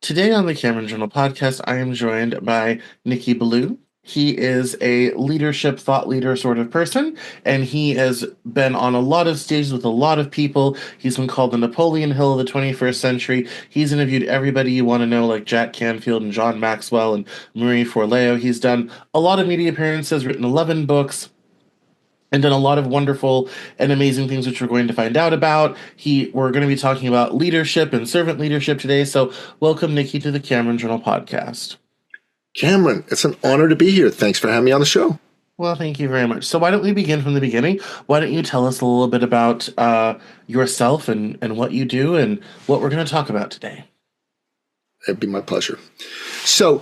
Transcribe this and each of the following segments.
Today on the Cameron Journal podcast, I am joined by Nicky Billou. He is a leadership thought leader sort of person, and he has been on a lot of stages with a lot of people. He's been called the Napoleon Hill of the 21st century. He's interviewed everybody you want to know, like Jack Canfield and John Maxwell and Marie Forleo. He's done a lot of media appearances, written 11 books, and done a lot of wonderful and amazing things, which we're going to find out about. We're going to be talking about leadership and servant leadership today. So welcome, Nikki, to the Cameron Journal podcast. Cameron, it's an honor to be here. Thanks for having me on the show. Well, thank you very much. So why don't we begin from the beginning? Why don't you tell us a little bit about yourself and what you do and what we're going to talk about today? It'd be my pleasure. So,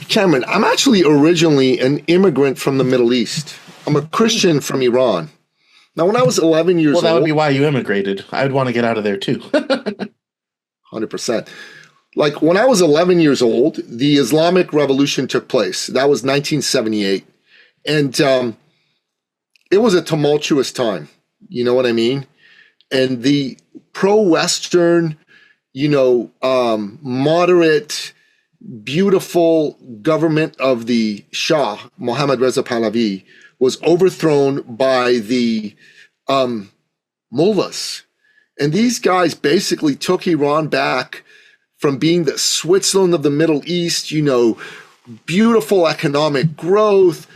Cameron, I'm actually originally an immigrant from the Middle East. I'm a Christian from Iran. Now, when I was 11 years old... Well, that would be why you immigrated. I would want to get out of there, too. 100%. Like, when I was 11 years old, the Islamic Revolution took place. That was 1978. And it was a tumultuous time. You know what I mean? And the pro-Western, moderate, beautiful government of the Shah, Mohammad Reza Pahlavi, was overthrown by the mullahs. And these guys basically took Iran back from being the Switzerland of the Middle East, beautiful economic growth,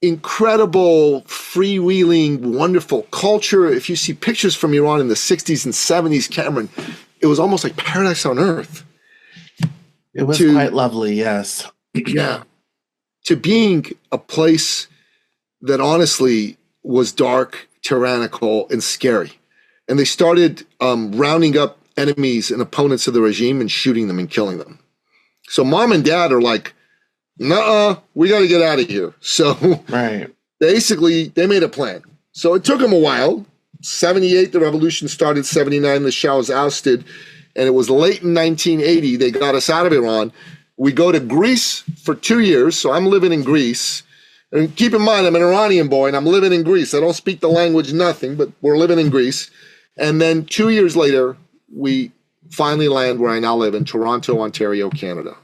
incredible freewheeling, wonderful culture. If you see pictures from Iran in the 60s and 70s, Cameron, it was almost like paradise on earth. It was quite lovely, yes. Yeah. To being a place that honestly was dark, tyrannical, and scary. And they started rounding up enemies and opponents of the regime and shooting them and killing them. So mom and dad are like, nuh-uh, we got to get out of here. So right. Basically, they made a plan. So it took them a while. 78, the revolution started. 79, the Shah was ousted. And it was late in 1980, they got us out of Iran. We go to Greece for 2 years. So I'm living in Greece. And keep in mind, I'm an Iranian boy, and I'm living in Greece. I don't speak the language, nothing, but we're living in Greece. And then 2 years later, we finally land where I now live in Toronto, Ontario, Canada.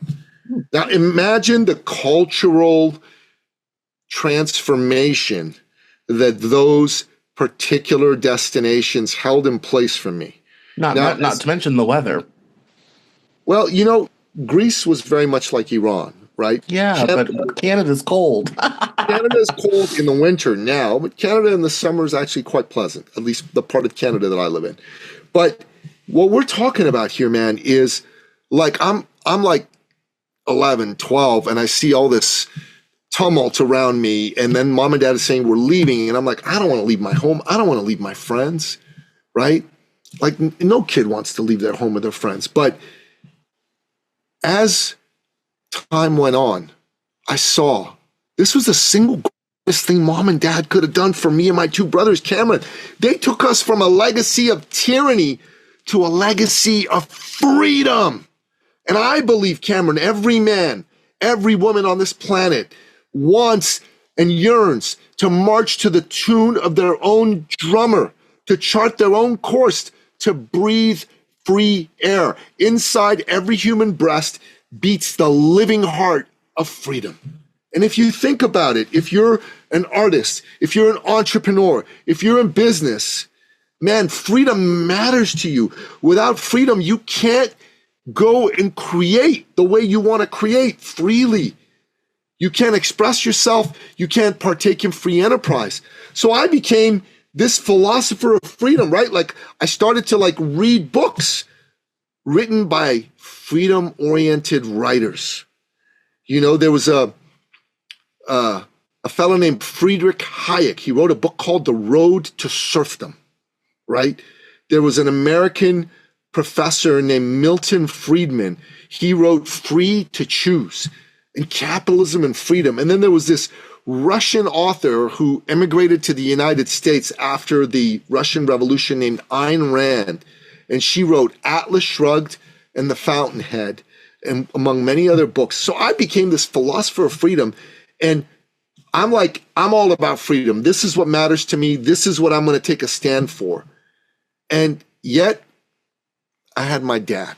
Now, imagine the cultural transformation that those particular destinations held in place for me. Not to mention the weather. Well, Greece was very much like Iran, right? Yeah, but Canada's cold. Canada's cold in the winter now, but Canada in the summer is actually quite pleasant, at least the part of Canada that I live in. But what we're talking about here, man, is like I'm like 11, 12, and I see all this tumult around me, and then mom and dad is saying we're leaving, and I'm like, I don't want to leave my home. I don't want to leave my friends, right? Like no kid wants to leave their home with their friends. But as time went on, I saw this was the single greatest thing mom and dad could have done for me and my two brothers, Cameron. They took us from a legacy of tyranny to a legacy of freedom. And I believe, Cameron, every man, every woman on this planet wants and yearns to march to the tune of their own drummer, to chart their own course, to breathe free air. Inside every human breast beats the living heart of freedom. And if you think about it, if you're an artist, if you're an entrepreneur, if you're in business, man, freedom matters to you. Without freedom, you can't go and create the way you want to create freely. You can't express yourself. You can't partake in free enterprise. So I became this philosopher of freedom, right? Like I started to read books written by freedom-oriented writers. There was a fellow named Friedrich Hayek. He wrote a book called The Road to Serfdom, right? There was an American professor named Milton Friedman. He wrote Free to Choose and Capitalism and Freedom. And then there was this Russian author who emigrated to the United States after the Russian Revolution named Ayn Rand. And she wrote Atlas Shrugged and The Fountainhead, and among many other books. So I became this philosopher of freedom. And I'm all about freedom. This is what matters to me. This is what I'm going to take a stand for. And yet I had my dad.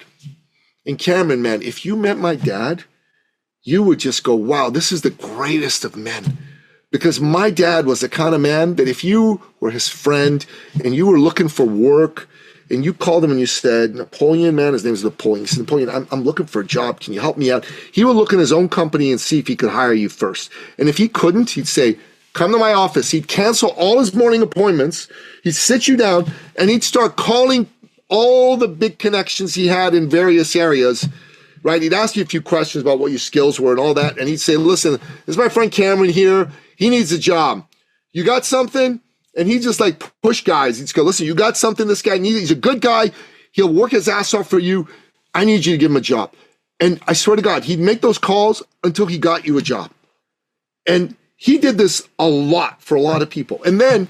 And Cameron, man, if you met my dad, you would just go, wow, this is the greatest of men. Because my dad was the kind of man that if you were his friend and you were looking for work and you called him and you said, Napoleon, man, his name is Napoleon. He said, Napoleon, I'm looking for a job. Can you help me out? He would look in his own company and see if he could hire you first. And if he couldn't, he'd say, come to my office. He'd cancel all his morning appointments. He'd sit you down and he'd start calling all the big connections he had in various areas, right? He'd ask you a few questions about what your skills were and all that. And he'd say, listen, this is my friend Cameron here. He needs a job. You got something? And he just like push guys. He'd go, listen, you got something this guy needs. He's a good guy. He'll work his ass off for you. I need you to give him a job. And I swear to God, he'd make those calls until he got you a job. And he did this a lot for a lot of people. And then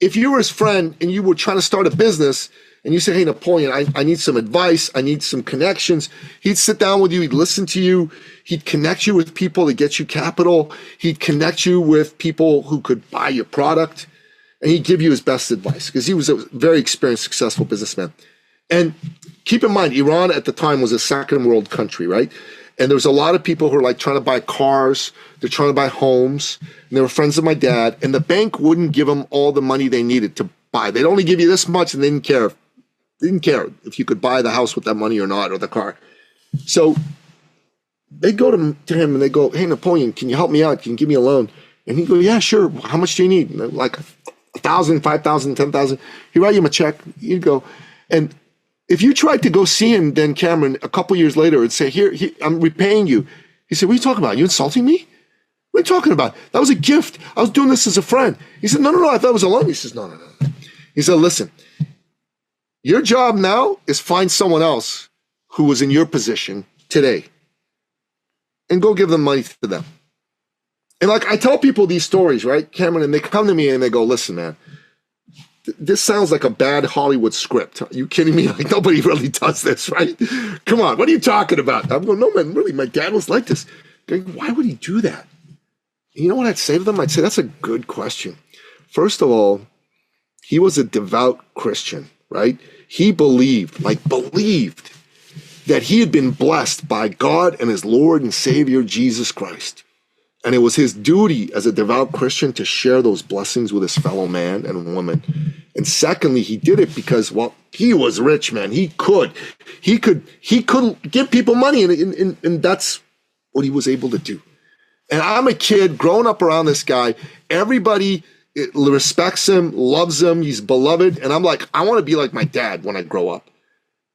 if you were his friend and you were trying to start a business and you say, hey, Napoleon, I need some advice. I need some connections. He'd sit down with you. He'd listen to you. He'd connect you with people to get you capital. He'd connect you with people who could buy your product. And he'd give you his best advice because he was a very experienced, successful businessman. And keep in mind, Iran at the time was a second world country, right? And there was a lot of people who were like trying to buy cars. They're trying to buy homes. And they were friends of my dad. And the bank wouldn't give them all the money they needed to buy. They'd only give you this much and they didn't care. They didn't care if you could buy the house with that money or not, or the car. So they go to him and they go, hey, Napoleon, can you help me out? Can you give me a loan? And he'd go, yeah, sure. How much do you need? And like 1,000, 5,000, 10,000. He'd write him a check. He'd go. And if you tried to go see him, then Cameron, a couple years later, and say, here, I'm repaying you. He said, what are you talking about? You insulting me? What are you talking about? That was a gift. I was doing this as a friend. He said, no, I thought it was a loan. He says, no. He said, listen, your job now is find someone else who was in your position today and go give them money to them. And like I tell people these stories, right, Cameron, and they come to me and they go, listen, man, this sounds like a bad Hollywood script. Are you kidding me? Like nobody really does this, right? Come on, what are you talking about? I'm going, no, man, really, my dad was like this. Going, why would he do that? And you know what I'd say to them? I'd say, that's a good question. First of all, he was a devout Christian, right? He believed that he had been blessed by God and his Lord and Savior, Jesus Christ. And it was his duty as a devout Christian to share those blessings with his fellow man and woman. And secondly, he did it because, well, he was rich, man. He could give people money, and that's what he was able to do. And I'm a kid growing up around this guy. Everybody respects him, loves him. He's beloved. And I'm like, I want to be like my dad when I grow up.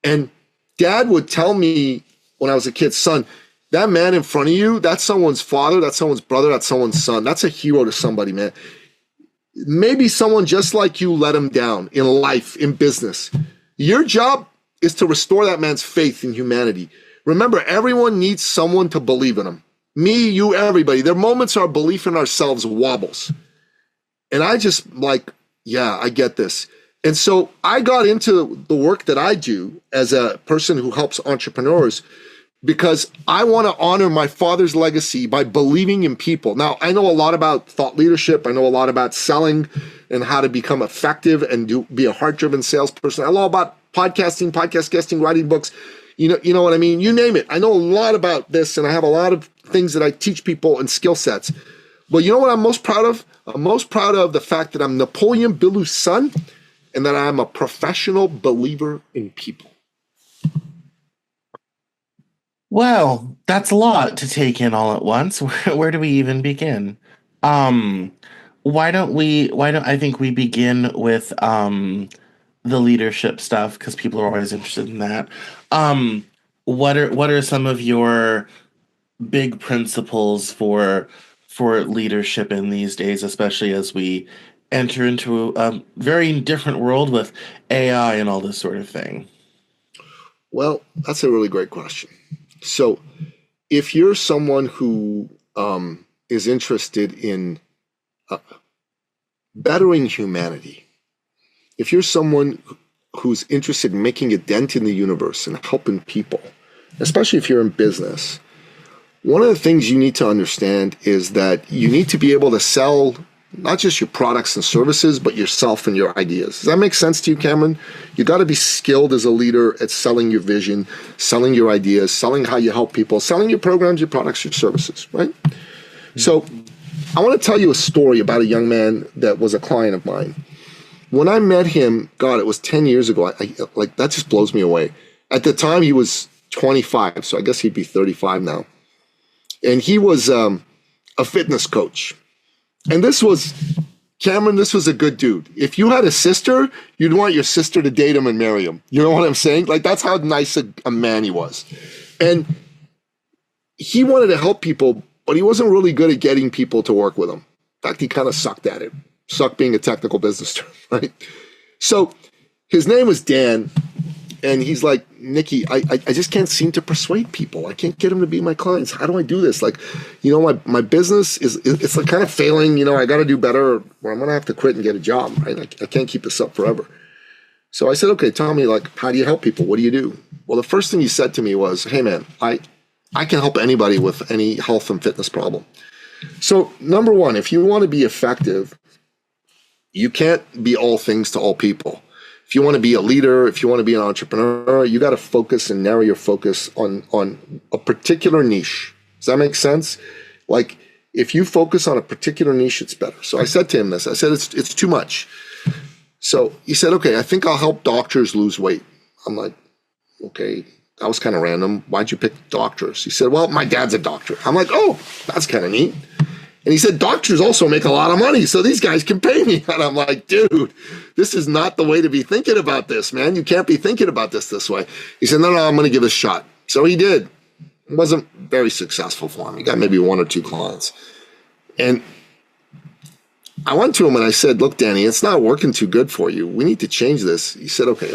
And dad would tell me when I was a kid, son, that man in front of you, that's someone's father, that's someone's brother, that's someone's son. That's a hero to somebody, man. Maybe someone just like you let him down in life, in business. Your job is to restore that man's faith in humanity. Remember, everyone needs someone to believe in them. Me, you, everybody. There are moments our belief in ourselves wobbles. And I just like, yeah, I get this. And so I got into the work that I do as a person who helps entrepreneurs because I want to honor my father's legacy by believing in people. Now, I know a lot about thought leadership. I know a lot about selling and how to become effective and be a heart-driven salesperson. I know about podcasting, podcast guesting, writing books. You know what I mean? You name it. I know a lot about this, and I have a lot of things that I teach people and skill sets. But you know what I'm most proud of? I'm most proud of the fact that I'm Napoleon Billou's son and that I'm a professional believer in people. Well, that's a lot to take in all at once. Where do we even begin? Why don't I think we begin with the leadership stuff because people are always interested in that. What are some of your big principles for leadership in these days, especially as we enter into a very different world with AI and all this sort of thing? Well, that's a really great question. So if you're someone who is interested in bettering humanity, if you're someone who's interested in making a dent in the universe and helping people, especially if you're in business, one of the things you need to understand is that you need to be able to sell Not just your products and services, but yourself and your ideas. Does that make sense to you, Cameron? You got to be skilled as a leader at selling your vision, selling your ideas, selling how you help people, selling your programs, your products, your services, right? So I want to tell you a story about a young man that was a client of mine. When I met him, God, it was 10 years ago. Like, that just blows me away. At the time, he was 25, so I guess he'd be 35 now. And he was a fitness coach. And this was, Cameron, this was a good dude. If you had a sister, you'd want your sister to date him and marry him. You know what I'm saying? Like, that's how nice a man he was. And he wanted to help people, but he wasn't really good at getting people to work with him. In fact, he kind of sucked at it. Suck being a technical business term, right? So his name was Dan, and he's like, Nicky, I just can't seem to persuade people. I can't get them to be my clients. How do I do this? Like, you know, my business it's like kind of failing. You know, I got to do better, or I'm going to have to quit and get a job, right? I can't keep this up forever. So I said, okay, tell me, like, how do you help people? What do you do? Well, the first thing he said to me was, hey, man, I can help anybody with any health and fitness problem. So number one, if you want to be effective, you can't be all things to all people. If you want to be a leader, if you want to be an entrepreneur, you got to focus and narrow your focus on a particular niche. Does that make sense? Like, if you focus on a particular niche, it's better. So I said to him this. I said, it's too much. So he said, okay, I think I'll help doctors lose weight. I'm like, okay, that was kind of random. Why'd you pick doctors? He said, well, my dad's a doctor. I'm like, oh, that's kind of neat. And he said, doctors also make a lot of money, so these guys can pay me. And I'm like, dude, this is not the way to be thinking about this, man. You can't be thinking about this way. He said, no, I'm going to give it a shot. So he did. It wasn't very successful for him. He got maybe 1 or 2 clients. And I went to him and I said, look, Danny, it's not working too good for you. We need to change this. He said, okay,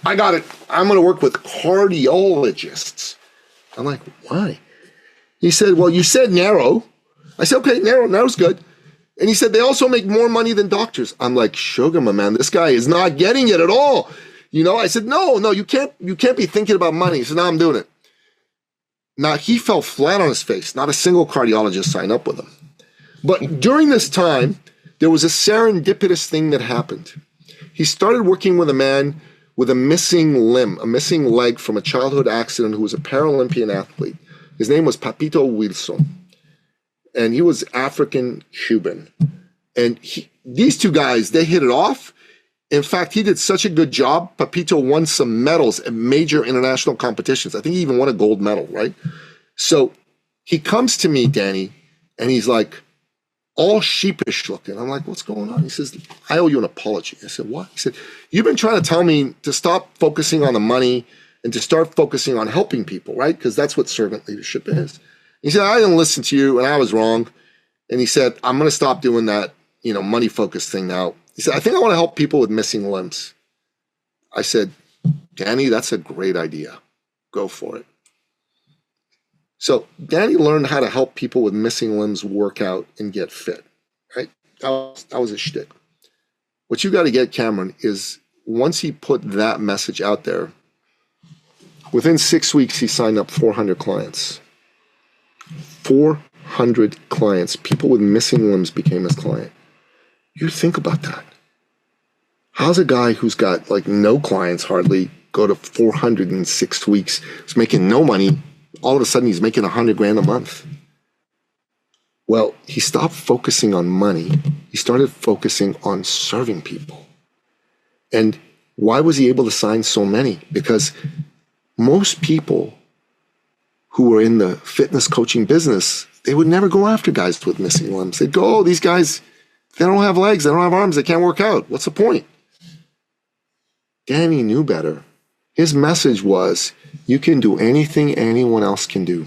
I got it. I'm going to work with cardiologists. I'm like, why? He said, well, you said narrow. I said, okay, narrow's good. And he said, they also make more money than doctors. I'm like, sugar, my man, this guy is not getting it at all. You know, I said, no, you can't be thinking about money. He said, no, I'm doing it. Now, he fell flat on his face. Not a single cardiologist signed up with him. But during this time, there was a serendipitous thing that happened. He started working with a man with a missing limb, a missing leg from a childhood accident who was a Paralympian athlete. His name was Papito Wilson. And he was African-Cuban. And these two guys, they hit it off. In fact, he did such a good job. Papito won some medals at major international competitions. I think he even won a gold medal, right? So he comes to me, Danny, and he's like, all sheepish looking. I'm like, what's going on? He says, I owe you an apology. I said, what? He said, you've been trying to tell me to stop focusing on the money and to start focusing on helping people, right? Because that's what servant leadership is. He said, I didn't listen to you and I was wrong. And he said, I'm going to stop doing that, money focused thing now. He said, I think I want to help people with missing limbs. I said, Danny, that's a great idea. Go for it. So Danny learned how to help people with missing limbs work out and get fit, right? That was his shtick. What you got to get, Cameron, is once he put that message out there, within 6 weeks, he signed up 400 clients. 400 clients. People with missing limbs became his client. You think about that. How's a guy who's got like no clients hardly go to 400 in 6 weeks? He's making no money. All of a sudden he's making $100,000 a month. Well, he stopped focusing on money. He started focusing on serving people. And why was he able to sign so many? Because most people who were in the fitness coaching business, they would never go after guys with missing limbs. They'd go, oh, these guys, they don't have legs, they don't have arms, they can't work out. What's the point? Danny knew better. His message was, you can do anything anyone else can do.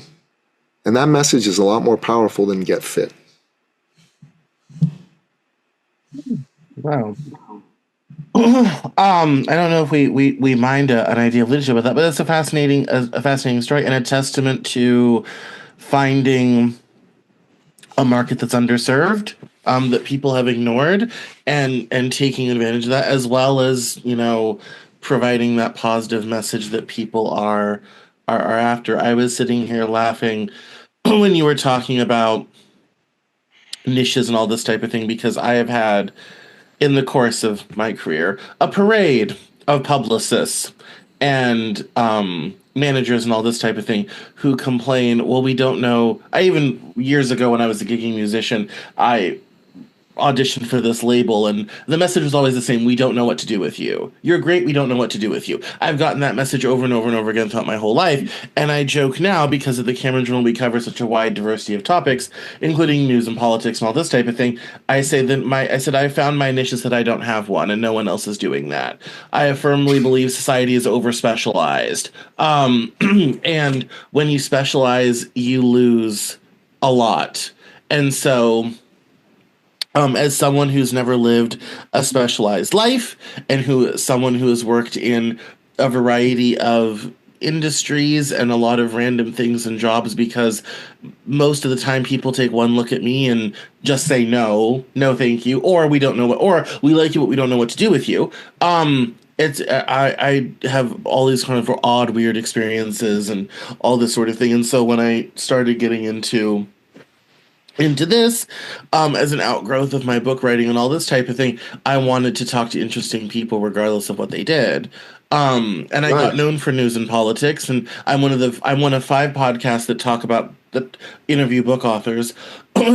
And that message is a lot more powerful than get fit. Wow. I don't know if we mind an idea of leadership with that, but it's a fascinating story and a testament to finding a market that's underserved, that people have ignored, and taking advantage of that, as well as providing that positive message that people are after. I was sitting here laughing when you were talking about niches and all this type of thing, because I have had, in the course of my career, a parade of publicists and managers and all this type of thing who complain, well, we don't know. I even, years ago when I was a gigging musician, I auditioned for this label, and the message was always the same: we don't know what to do with you. You're great, we don't know what to do with you. I've gotten that message over and over and over again throughout my whole life, and I joke now, because of the Cameron Journal, we cover such a wide diversity of topics, including news and politics and all this type of thing. I say that I said I found my niche is that I don't have one, and no one else is doing that. I firmly believe society is over specialized, and when you specialize, you lose a lot. And so, as someone who's never lived a specialized life, and someone who has worked in a variety of industries and a lot of random things and jobs, because most of the time people take one look at me and just say no, no thank you, or we don't know what, or we like you but we don't know what to do with you. It's I have all these kind of odd, weird experiences and all this sort of thing. And so when I started getting into this, as an outgrowth of my book writing and all this type of thing, I wanted to talk to interesting people regardless of what they did. And I got Right. known for news and politics, and I'm one of 5 podcasts that talk about, that interview book authors.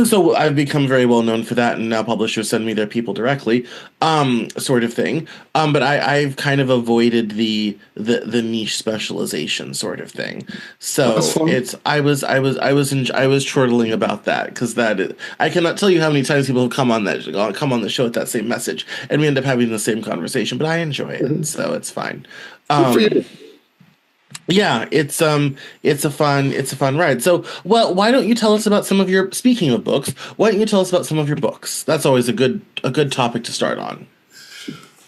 So I've become very well known for that, and now publishers send me their people directly, sort of thing. But I've kind of avoided the niche specialization sort of thing. That's So fun. I was chortling about that, because I cannot tell you how many times people have come on the show with that same message, and we end up having the same conversation. But I enjoy it, Mhm. so it's fine. Good for you. Yeah, it's a fun ride. So, well, why don't you tell us about some of your, speaking of books, why don't you tell us about some of your books? That's always a good topic to start on.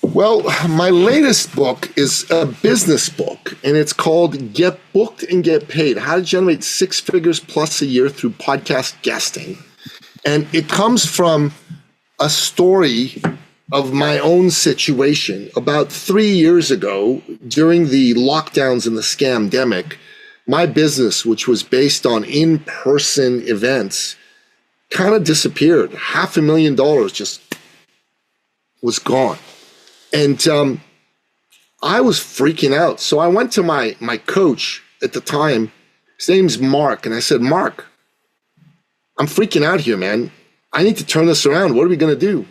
Well, my latest book is a business book, and it's called Get Booked and Get Paid: How to Generate 6 Figures Plus a Year Through Podcast Guesting. And it comes from a story of my own situation. About 3 years ago, during the lockdowns and the scamdemic, my business, which was based on in-person events, kind of disappeared. $500,000 just was gone. And I was freaking out. So I went to my coach at the time. His name's Mark. And I said, Mark, I'm freaking out here, man. I need to turn this around. What are we going to do?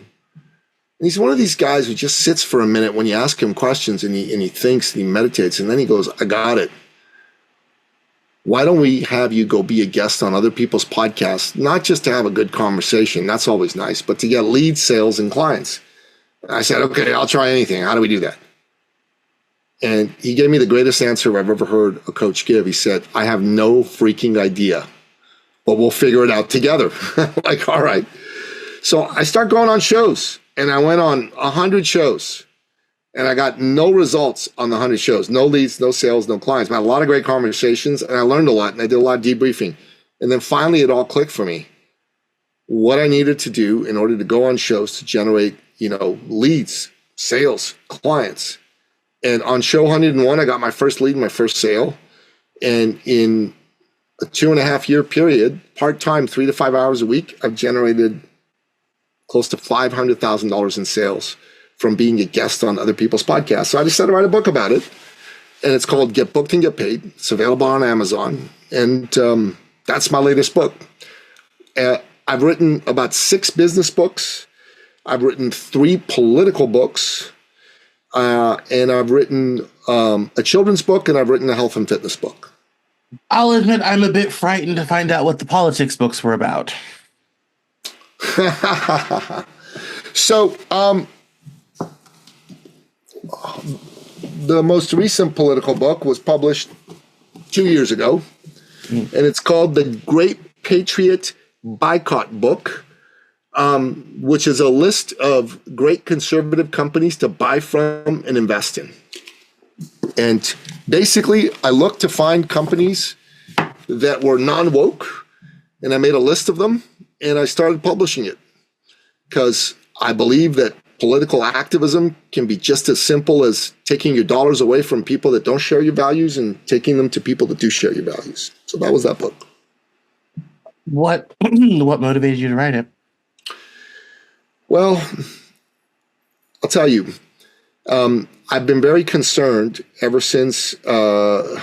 And he's one of these guys who just sits for a minute when you ask him questions, and he thinks and he meditates. And then he goes, I got it. Why don't we have you go be a guest on other people's podcasts, not just to have a good conversation, that's always nice, but to get lead sales and clients. I said, okay, I'll try anything. How do we do that? And he gave me the greatest answer I've ever heard a coach give. He said, I have no freaking idea, but we'll figure it out together. Like, all right. So I start going on shows, and I went on 100 shows, and I got no results on the 100 shows. No leads, no sales, no clients. But I had a lot of great conversations, and I learned a lot, and I did a lot of debriefing. And then finally it all clicked for me. What I needed to do in order to go on shows to generate, leads, sales, clients. And on show 101, I got my first lead, my first sale. And in a 2.5 year period, part-time, 3 to 5 hours a week, I've generated close to $500,000 in sales from being a guest on other people's podcasts. So I decided to write a book about it. And it's called Get Booked and Get Paid. It's available on Amazon. And that's my latest book. I've written about 6 business books. I've written 3 political books. And I've written a children's book, and I've written a health and fitness book. I'll admit I'm a bit frightened to find out what the politics books were about. So, the most recent political book was published 2 years ago, and it's called The Great Patriot Boycott Book, which is a list of great conservative companies to buy from and invest in. And basically, I looked to find companies that were non-woke, and I made a list of them, and I started publishing it because I believe that political activism can be just as simple as taking your dollars away from people that don't share your values and taking them to people that do share your values. So that was that book. What what motivated you to write it? Well, I'll tell you, I've been very concerned ever since the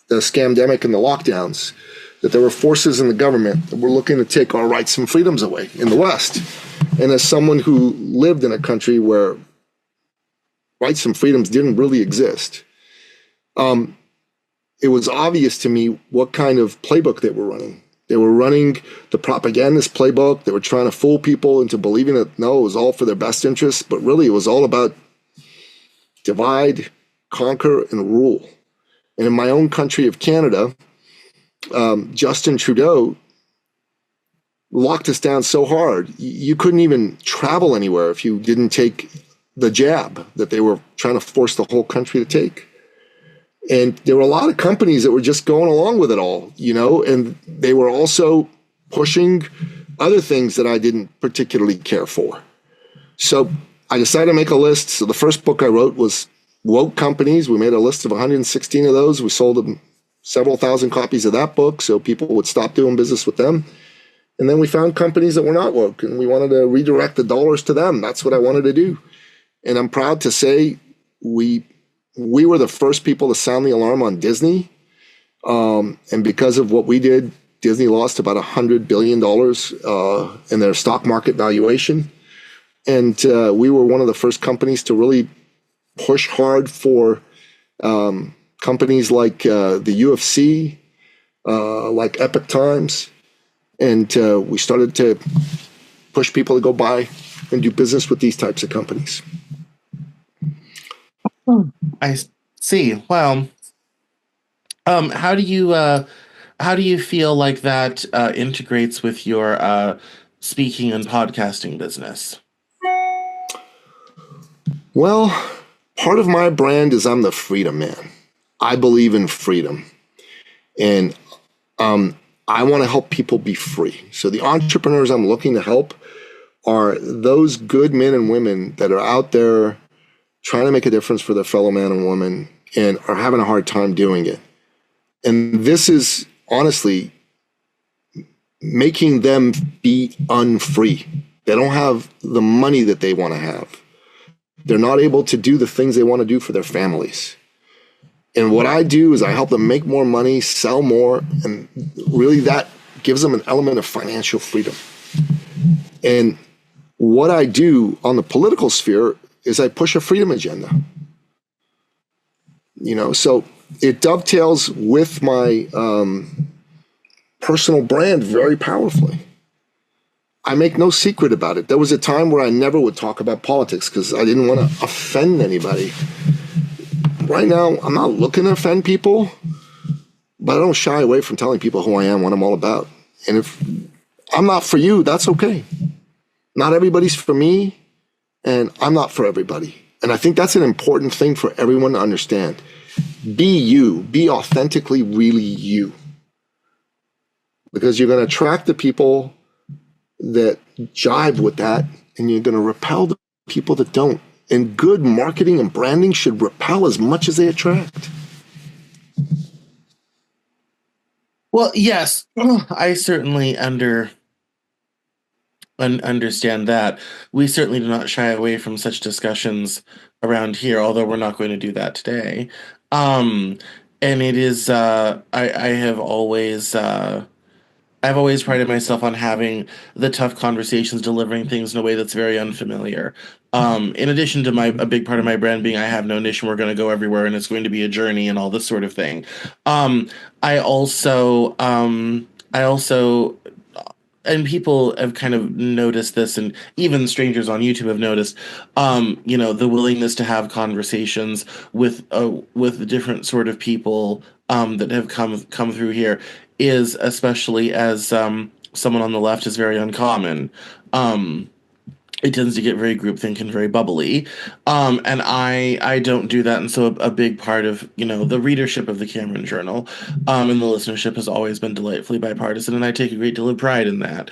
scamdemic and the lockdowns that there were forces in the government that were looking to take our rights and freedoms away in the West. And as someone who lived in a country where rights and freedoms didn't really exist, it was obvious to me what kind of playbook they were running. They were running the propagandist playbook. They were trying to fool people into believing that, no, it was all for their best interests, but really it was all about divide, conquer, and rule. And in my own country of Canada, Justin Trudeau locked us down so hard, you couldn't even travel anywhere if you didn't take the jab that they were trying to force the whole country to take. And there were a lot of companies that were just going along with it all, and they were also pushing other things that I didn't particularly care for. So I decided to make a list. So the first book I wrote was Woke Companies. We made a list of 116 of those. We sold them several thousand copies of that book so people would stop doing business with them. And then we found companies that were not woke, and we wanted to redirect the dollars to them. That's what I wanted to do. And I'm proud to say we were the first people to sound the alarm on Disney. And because of what we did, Disney lost about $100 billion in their stock market valuation. And we were one of the first companies to really push hard for companies like the UFC, like Epic Times. And we started to push people to go buy and do business with these types of companies. I see. Well, how do you feel like that integrates with your speaking and podcasting business? Well, part of my brand is I'm the freedom man. I believe in freedom. And I want to help people be free. So the entrepreneurs I'm looking to help are those good men and women that are out there trying to make a difference for their fellow man and woman and are having a hard time doing it. And this is honestly making them be unfree. They don't have the money that they want to have. They're not able to do the things they want to do for their families. And what I do is I help them make more money, sell more, and really that gives them an element of financial freedom. And what I do on the political sphere is I push a freedom agenda. So it dovetails with my personal brand very powerfully. I make no secret about it. There was a time where I never would talk about politics because I didn't want to offend anybody. Right now, I'm not looking to offend people, but I don't shy away from telling people who I am, what I'm all about. And if I'm not for you, that's okay. Not everybody's for me, and I'm not for everybody. And I think that's an important thing for everyone to understand. Be you. Be authentically really you. Because you're going to attract the people that jive with that, and you're going to repel the people that don't. And good marketing and branding should repel as much as they attract. Well, yes, I certainly understand that. We certainly do not shy away from such discussions around here, although we're not going to do that today. Um, and it is I have always I've always prided myself on having the tough conversations, delivering things in a way that's very unfamiliar. In addition to a big part of my brand being I have no niche and we're going to go everywhere and it's going to be a journey and all this sort of thing. Um, I also, and people have kind of noticed this, and even strangers on YouTube have noticed, the willingness to have conversations with different sort of people that have come through here is, especially as someone on the left, is very uncommon. It tends to get very groupthink and very bubbly, and I don't do that. And so a big part of the readership of the Cameron Journal, and the listenership has always been delightfully bipartisan, and I take a great deal of pride in that,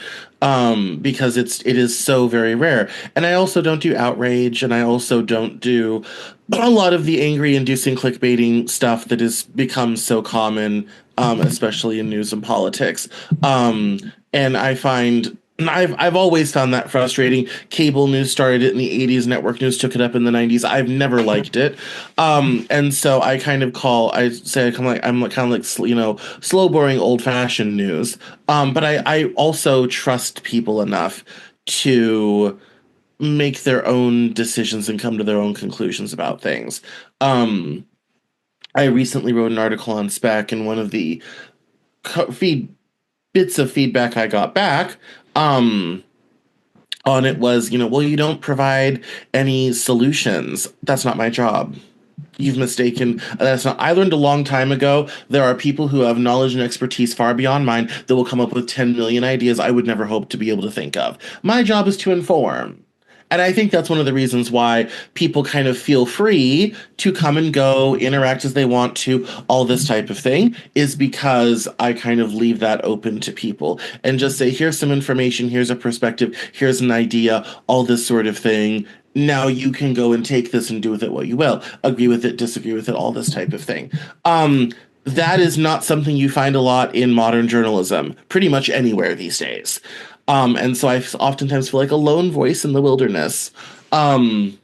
because it is so very rare. And I also don't do outrage, and I also don't do a lot of the angry inducing clickbaiting stuff that has become so common, especially in news and politics. And I find And I've always found that frustrating. Cable news started it in the 80s, network news took it up in the 90s. I've never liked it. And so I kind of I say I'm like kind of like slow boring old fashioned news. But I also trust people enough to make their own decisions and come to their own conclusions about things. Um I recently wrote an article on spec, and one of the feed bits of feedback I got back um on it was, well, you don't provide any solutions. That's not my job. You've mistaken. That's not. I learned a long time ago. There are people who have knowledge and expertise far beyond mine that will come up with 10 million ideas I would never hope to be able to think of. My job is to inform. And I think that's one of the reasons why people kind of feel free to come and go, interact as they want to, all this type of thing, is because I kind of leave that open to people and just say, here's some information, here's a perspective, here's an idea, all this sort of thing. Now you can go and take this and do with it what you will. Agree with it, disagree with it, all this type of thing. That is not something you find a lot in modern journalism, pretty much anywhere these days. And so I oftentimes feel like a lone voice in the wilderness. Um,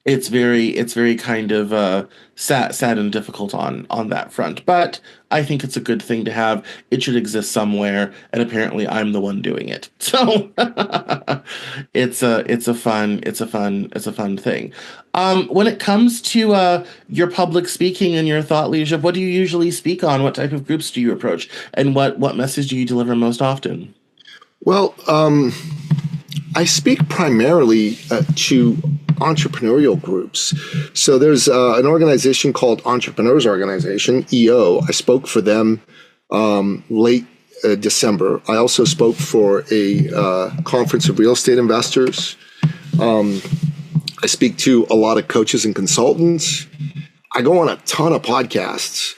it's very kind of sad and difficult on that front. But I think it's a good thing to have. It should exist somewhere, and apparently I'm the one doing it. So it's a fun thing. When it comes to your public speaking and your thought leadership, what do you usually speak on? What type of groups do you approach, and what message do you deliver most often? Well, I speak primarily to entrepreneurial groups. So there's an organization called Entrepreneurs Organization, EO. I spoke for them late December. I also spoke for a conference of real estate investors. I speak to a lot of coaches and consultants. I go on a ton of podcasts.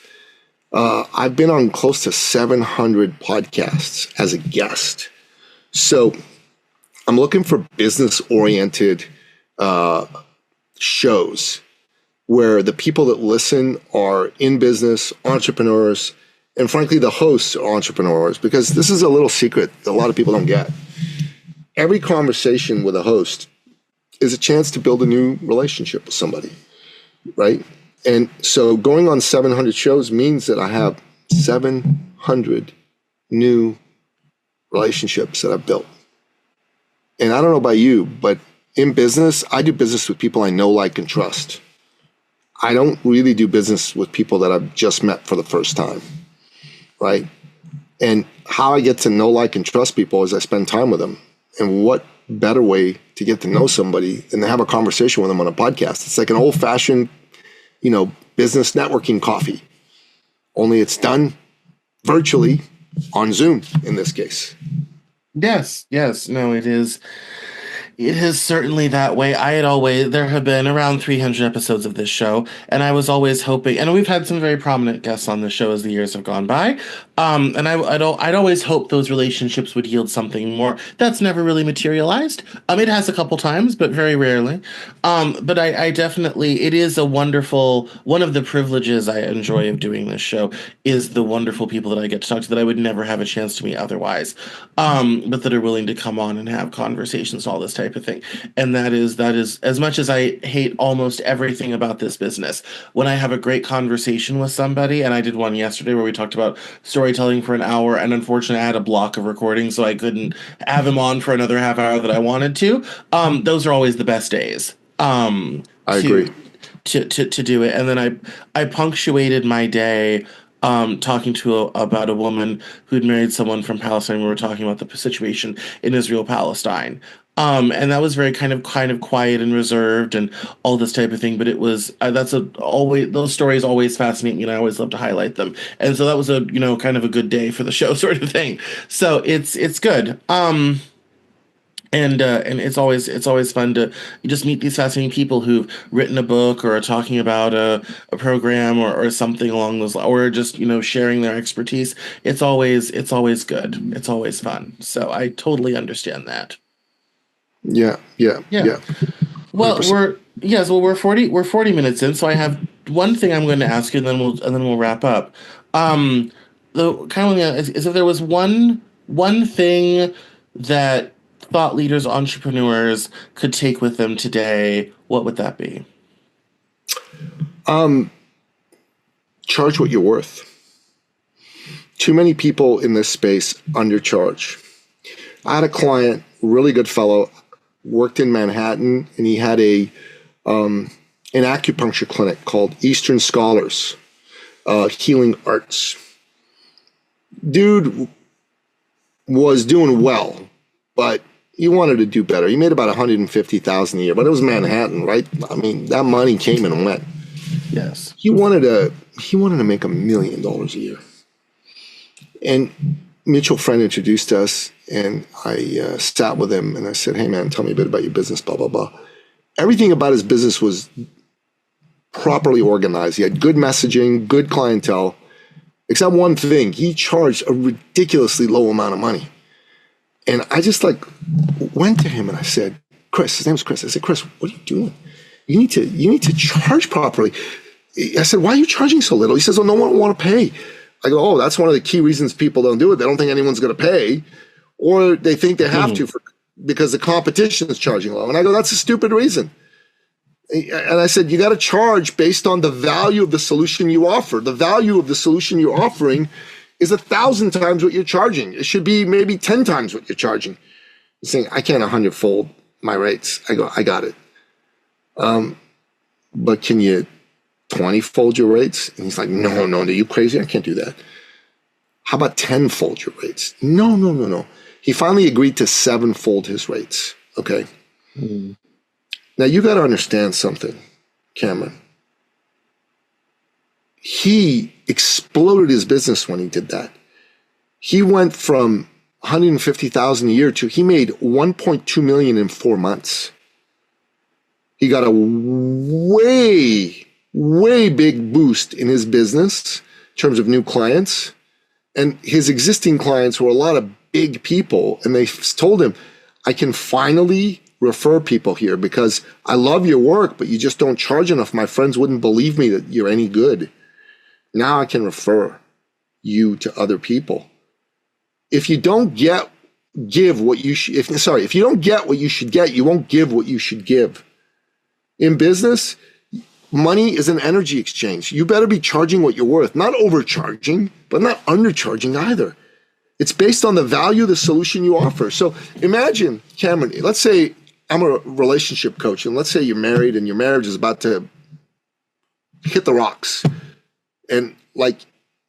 I've been on close to 700 podcasts as a guest. So I'm looking for business-oriented shows where the people that listen are in business, entrepreneurs, and frankly, the hosts are entrepreneurs, because this is a little secret that a lot of people don't get. Every conversation with a host is a chance to build a new relationship with somebody, right? And so going on 700 shows means that I have 700 new relationships that I've built. And I don't know about you, but in business, I do business with people I know, like, and trust. I don't really do business with people that I've just met for the first time, right? And how I get to know, like, and trust people is I spend time with them. And what better way to get to know somebody than to have a conversation with them on a podcast? It's like an old-fashioned, business networking coffee, only it's done virtually on Zoom in this case. Yes, no, it is. It is certainly that way. There have been around 300 episodes of this show, and I was always hoping, and we've had some very prominent guests on the show as the years have gone by. And I'd always hope those relationships would yield something more. That's never really materialized. It has a couple times, but very rarely. But I definitely, it is a wonderful, one of the privileges I enjoy of doing this show is the wonderful people that I get to talk to that I would never have a chance to meet otherwise. But that are willing to come on and have conversations, all this type of thing. And that is as much as I hate almost everything about this business, when I have a great conversation with somebody, and I did one yesterday where we talked about storytelling for an hour, and unfortunately I had a block of recording, so I couldn't have him on for another half hour that I wanted to. Those are always the best days. I agree. To do it. And then I punctuated my day talking about a woman who'd married someone from Palestine. We were talking about the situation in Israel Palestine. And that was very kind of quiet and reserved and all this type of thing. But it was always, those stories always fascinate me, and I always love to highlight them. And so that was a kind of a good day for the show, sort of thing. So it's good. And it's always fun to just meet these fascinating people who've written a book or are talking about a program or something along those lines, or just sharing their expertise. It's always good. It's always fun. So I totally understand that. Yeah. Well, we're 40 minutes in, so I have one thing I'm going to ask you, and then we'll wrap up. The kind of is if there was one thing that thought leaders, entrepreneurs could take with them today, what would that be? Um, Charge what you're worth. Too many people in this space undercharge. I had a client, really good fellow, worked in Manhattan, and he had an acupuncture clinic called Eastern Scholars Healing Arts. Dude was doing well, but he wanted to do better. He made about $150,000 a year, but it was Manhattan, right? I mean, that money came and went. Yes. He wanted to make $1 million a year. And mutual friend introduced us, and I sat with him, and I said, "Hey, man, tell me a bit about your business, blah, blah, blah." Everything about his business was properly organized. He had good messaging, good clientele, except one thing. He charged a ridiculously low amount of money. And I just went to him and I said, "Chris," his name's Chris. I said, "Chris, what are you doing? You need to charge properly." I said, "Why are you charging so little?" He says, "Oh, no one will want to pay." I go, "Oh, that's one of the key reasons people don't do it. They don't think anyone's going to pay, or they think they have to because the competition is charging low." And I go, "That's a stupid reason." And I said, "You got to charge based on the value of the solution you offer. The value of the solution you're offering is 1,000 times what you're charging. It should be maybe 10 times what you're charging." He's saying, "I can't 100-fold my rates." I go, "I got it. But can you 20-fold your rates?" And he's like, no, are you crazy? I can't do that. "How about 10-fold your rates?" No. He finally agreed to 7-fold his rates. Okay. Now you got to understand something, Cameron. He exploded his business when he did that. He went from 150,000 a year to he made 1.2 million in 4 months. He got a way big boost in his business in terms of new clients. And his existing clients were a lot of big people. And they told him, "I can finally refer people here because I love your work, but you just don't charge enough. My friends wouldn't believe me that you're any good. Now I can refer you to other people." If you don't give what you should, if you don't get what you should get, you won't give what you should give. In business, money is an energy exchange. You better be charging what you're worth, not overcharging, but not undercharging either. It's based on the value of the solution you offer. So imagine, Cameron, let's say I'm a relationship coach, and let's say you're married and your marriage is about to hit the rocks. And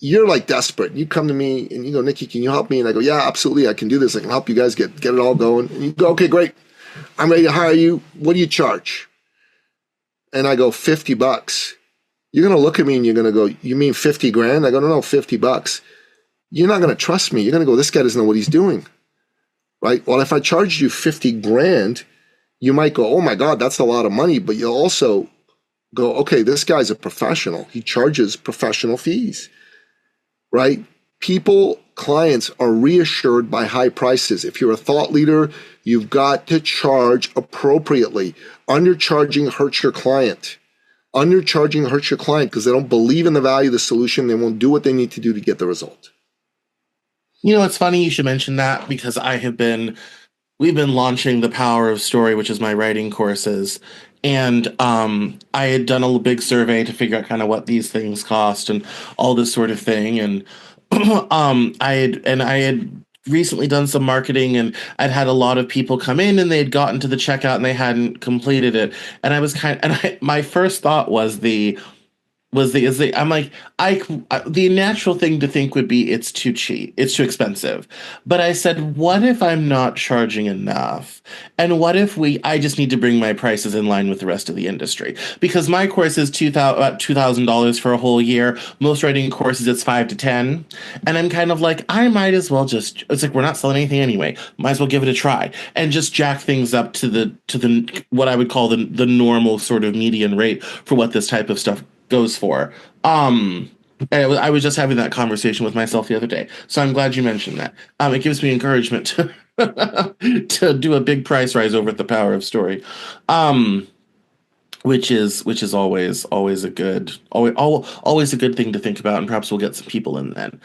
you're desperate. You come to me and you go, "Nicky, can you help me?" And I go, "Yeah, absolutely. I can do this. I can help you guys get it all going." And you go, "Okay, great. I'm ready to hire you. What do you charge?" And I go, $50. You're going to look at me and you're going to go, "You mean 50 grand? I go, "No, $50. You're not going to trust me. You're going to go, "This guy doesn't know what he's doing." Right? Well, if I charged you 50 grand, you might go, "Oh my God, that's a lot of money." But you'll also go, "Okay, this guy's a professional. He charges professional fees." Right? Clients are reassured by high prices. If you're a thought leader, you've got to charge appropriately. Undercharging hurts your client. Undercharging hurts your client because they don't believe in the value of the solution. They won't do what they need to do to get the result. It's funny you should mention that because we've been launching The Power of Story, which is my writing courses. And I had done a big survey to figure out kind of what these things cost and all this sort of thing. And I had recently done some marketing, and I'd had a lot of people come in and they'd gotten to the checkout and they hadn't completed it. And my first thought was I'm like, the natural thing to think would be it's too cheap, it's too expensive. But I said, what if I'm not charging enough? And what if I just need to bring my prices in line with the rest of the industry? Because my course is $2,000 for a whole year. Most writing courses, it's 5 to 10. And I'm kind of like, I might as well it's like, we're not selling anything anyway. Might as well give it a try and just jack things up to the what I would call the normal sort of median rate for what this type of stuff goes for. And I was just having that conversation with myself the other day, so I'm glad you mentioned that. It gives me encouragement to to do a big price rise over at The Power of Story. which is always a good always a good thing to think about, and perhaps we'll get some people in then.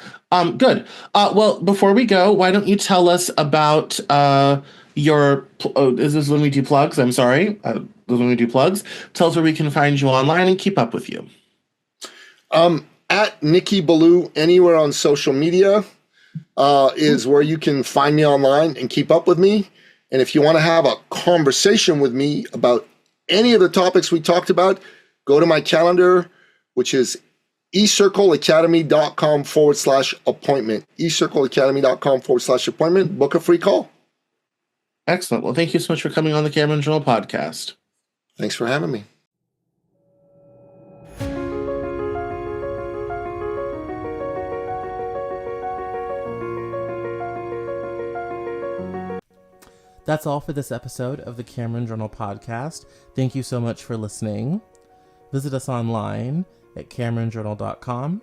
Good. Well, before we go, why don't you tell us about your is this when we do plugs? I'm sorry. This is when we do plugs. Tell us where we can find you online and keep up with you. At Nicky Billou anywhere on social media is where you can find me online and keep up with me. And if you want to have a conversation with me about any of the topics we talked about, go to my calendar, which is ecircleacademy.com/appointment. ecircleacademy.com/appointment. Book a free call. Excellent. Well, thank you so much for coming on the Cameron Journal podcast. Thanks for having me. That's all for this episode of the Cameron Journal podcast. Thank you so much for listening. Visit us online at CameronJournal.com.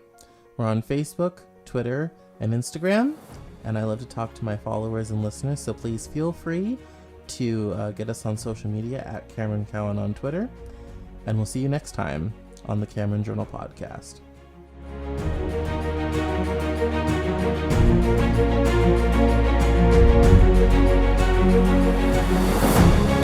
We're on Facebook, Twitter, and Instagram, and I love to talk to my followers and listeners, so please feel free to get us on social media at Cameron Cowan on Twitter, and we'll see you next time on the Cameron Journal podcast. Thank you.